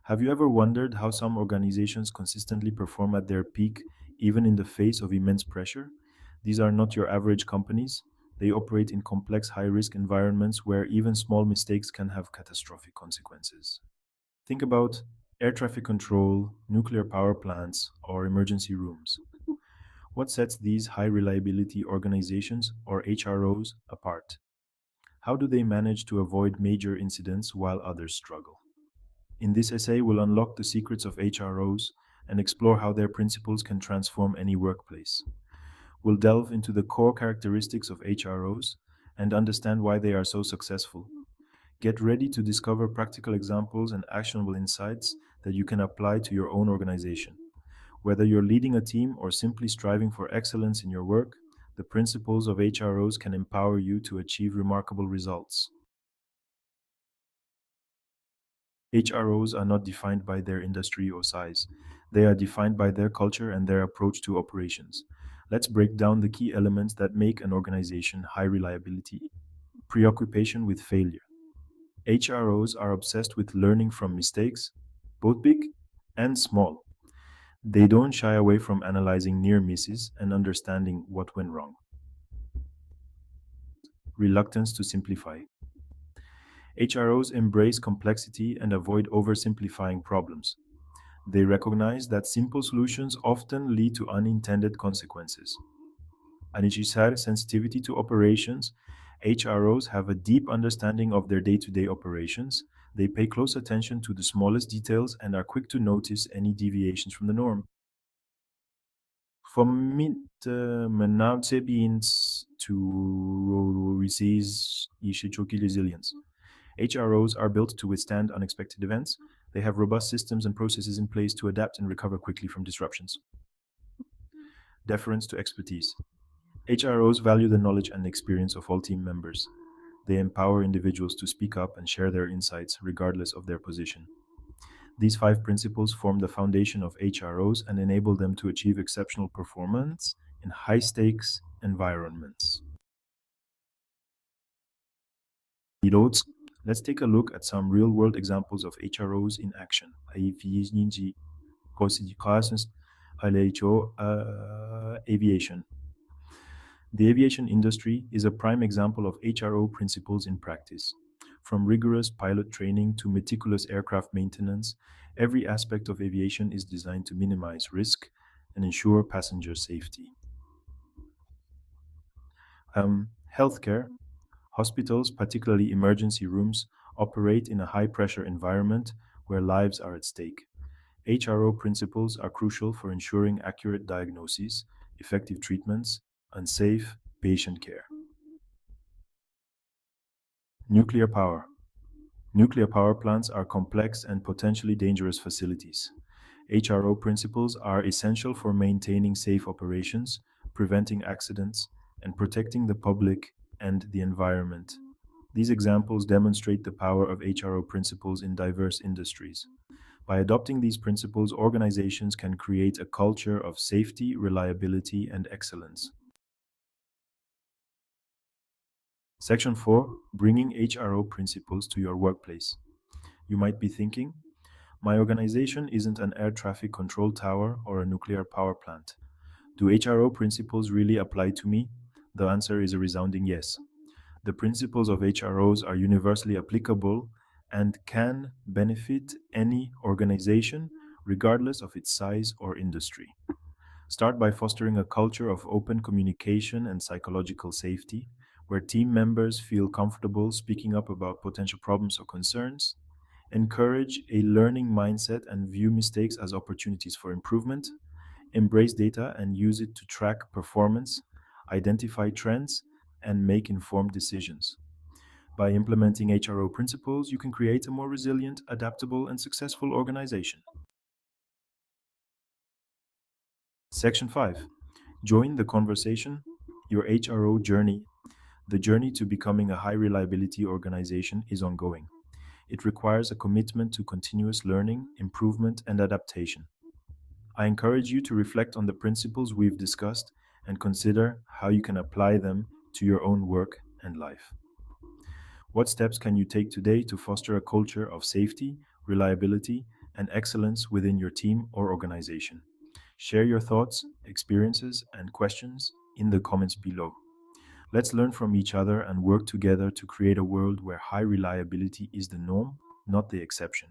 Have you ever wondered how some organizations consistently perform at their peak, even in the face of immense pressure? These are not your average companies. They operate in complex, high risk environments where even small mistakes can have catastrophic consequences. Think about air traffic control, nuclear power plants, or emergency rooms. What sets these high reliability organizations, or HROs, apart? How do they manage to avoid major incidents while others struggle? In this essay, we'll unlock the secrets of HROs and explore how their principles can transform any workplace. We'll delve into the core characteristics of HROs and understand why they are so successful. Get ready to discover practical examples and actionable insights that you can apply to your own organization. Whether you're leading a team or simply striving for excellence in your work, the principles of HROs can empower you to achieve remarkable results. HROs are not defined by their industry or size. They are defined by their culture and their approach to operations. Let's break down the key elements that make an organization high reliability. Preoccupation with failure. HROs are obsessed with learning from mistakes, both big and small. They don't shy away from analyzing near misses and understanding what went wrong. Reluctance to simplify. HROs embrace complexity and avoid oversimplifying problems. They recognize that simple solutions often lead to unintended consequences. Anichishar sensitivity to operations. HROs have a deep understanding of their day to day operations. They pay close attention to the smallest details and are quick to notice any deviations from the norm. Formit means to resist Ishichoki resilience. HROs are built to withstand unexpected events. They have robust systems and processes in place to adapt and recover quickly from disruptions. Deference to expertise. HROs value the knowledge and experience of all team members. They empower individuals to speak up and share their insights regardless of their position. These five principles form the foundation of HROs and enable them to achieve exceptional performance in high stakes environments. Pilots, let's take a look at some real world examples of HROs in action. Aviation. The aviation industry is a prime example of HRO principles in practice. From rigorous pilot training to meticulous aircraft maintenance, every aspect of aviation is designed to minimize risk and ensure passenger safety. Healthcare, hospitals, particularly emergency rooms, operate in a high pressure environment where lives are at stake. HRO principles are crucial for ensuring accurate diagnoses, effective treatments, and safe patient care. Nuclear power. Nuclear power plants are complex and potentially dangerous facilities. HRO principles are essential for maintaining safe operations, preventing accidents, and protecting the public and the environment. These examples demonstrate the power of HRO principles in diverse industries. By adopting these principles, organizations can create a culture of safety, reliability, and excellence. Section 4, Bringing HRO Principles to Your Workplace. You might be thinking, my organization isn't an air traffic control tower or a nuclear power plant. Do HRO principles really apply to me? The answer is a resounding yes. The principles of HROs are universally applicable and can benefit any organization, regardless of its size or industry. Start by fostering a culture of open communication and psychological safety, where team members feel comfortable speaking up about potential problems or concerns. Encourage a learning mindset and view mistakes as opportunities for improvement. Embrace data and use it to track performance, identify trends, and make informed decisions. By implementing HRO principles, you can create a more resilient, adaptable, and successful organization. Section 5. Join the conversation, your HRO journey. The journey to becoming a high reliability organization is ongoing. It requires a commitment to continuous learning, improvement, and adaptation. I encourage you to reflect on the principles we've discussed and consider how you can apply them to your own work and life. What steps can you take today to foster a culture of safety, reliability, and excellence within your team or organization. Share your thoughts, experiences, and questions in the comments below. Let's learn from each other and work together to create a world where high reliability is the norm, not the exception.